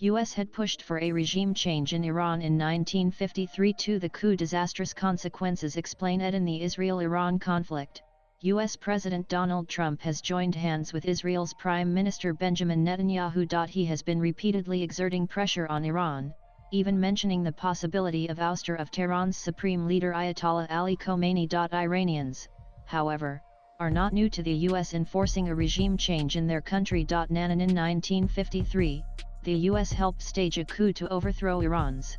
U.S. had pushed for a regime change in Iran in 1953 to the coup. Disastrous consequences explain it in the Israel-Iran conflict. U.S. President Donald Trump has joined hands with Israel's Prime Minister Benjamin Netanyahu. He has been repeatedly exerting pressure on Iran, even mentioning the possibility of ouster of Tehran's supreme leader Ayatollah Ali Khomeini. Iranians, however, are not new to the U.S. enforcing a regime change in their country. In 1953, the U.S. helped stage a coup to overthrow Iran's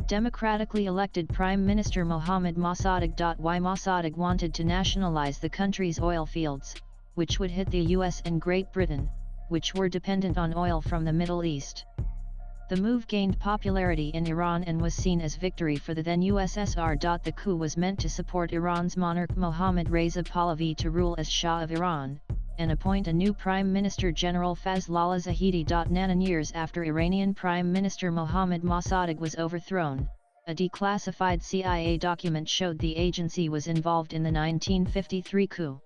democratically elected Prime Minister Mohammad Mossadegh. Mossadegh wanted to nationalize the country's oil fields, which would hit the US and Great Britain, which were dependent on oil from the Middle East. The move gained popularity in Iran and was seen as victory for the then USSR. The coup was meant to support Iran's monarch Mohammad Reza Pahlavi to rule as Shah of Iran, and appoint a new Prime Minister General Fazlollah Zahedi. 9 years after Iranian Prime Minister Mohammad Mossadegh was overthrown, a declassified CIA document showed the agency was involved in the 1953 coup.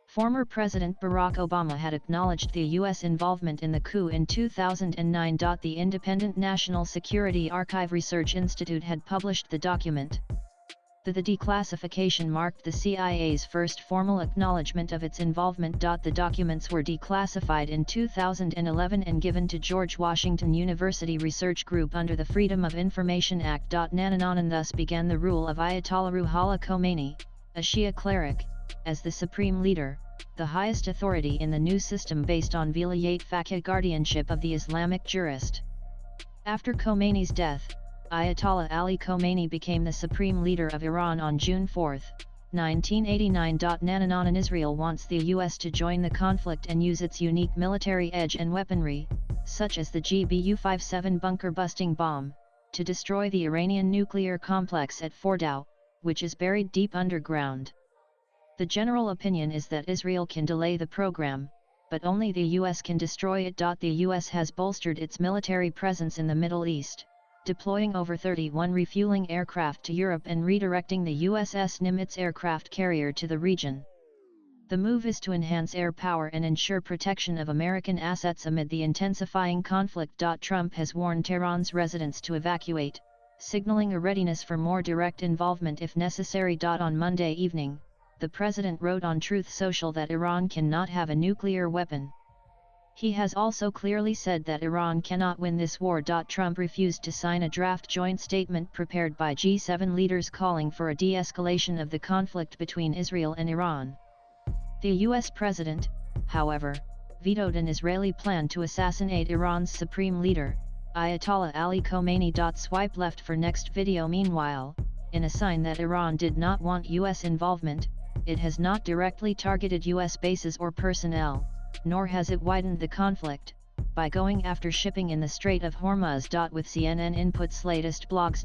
Former President Barack Obama had acknowledged the U.S. involvement in the coup in 2009. The Independent National Security Archive Research Institute had published the document. The declassification marked the CIA's first formal acknowledgement of its involvement. The documents were declassified in 2011 and given to George Washington University Research Group under the Freedom of Information Act. And thus began the rule of Ayatollah Ruhollah Khomeini, a Shia cleric, as the supreme leader, the highest authority in the new system based on Vilayat Faqih guardianship of the Islamic jurist. After Khomeini's death, Ayatollah Ali Khomeini became the supreme leader of Iran on June 4, 1989. And Israel wants the US to join the conflict and use its unique military edge and weaponry, such as the GBU-57 bunker-busting bomb, to destroy the Iranian nuclear complex at Fordow, which is buried deep underground. The general opinion is that Israel can delay the program, but only the US can destroy it. The US has bolstered its military presence in the Middle East, deploying over 31 refueling aircraft to Europe and redirecting the USS Nimitz aircraft carrier to the region. The move is to enhance air power and ensure protection of American assets amid the intensifying conflict. Trump has warned Tehran's residents to evacuate, signaling a readiness for more direct involvement if necessary. On Monday evening, the president wrote on Truth Social that Iran cannot have a nuclear weapon. He has also clearly said that Iran cannot win this war. Trump refused to sign a draft joint statement prepared by G7 leaders calling for a de-escalation of the conflict between Israel and Iran. The US president, however, vetoed an Israeli plan to assassinate Iran's supreme leader, Ayatollah Ali Khomeini. Swipe left for next video. Meanwhile, in a sign that Iran did not want US involvement, it has not directly targeted US bases or personnel, nor has it widened the conflict, by going after shipping in the Strait of Hormuz. With CNN Input's latest blogs.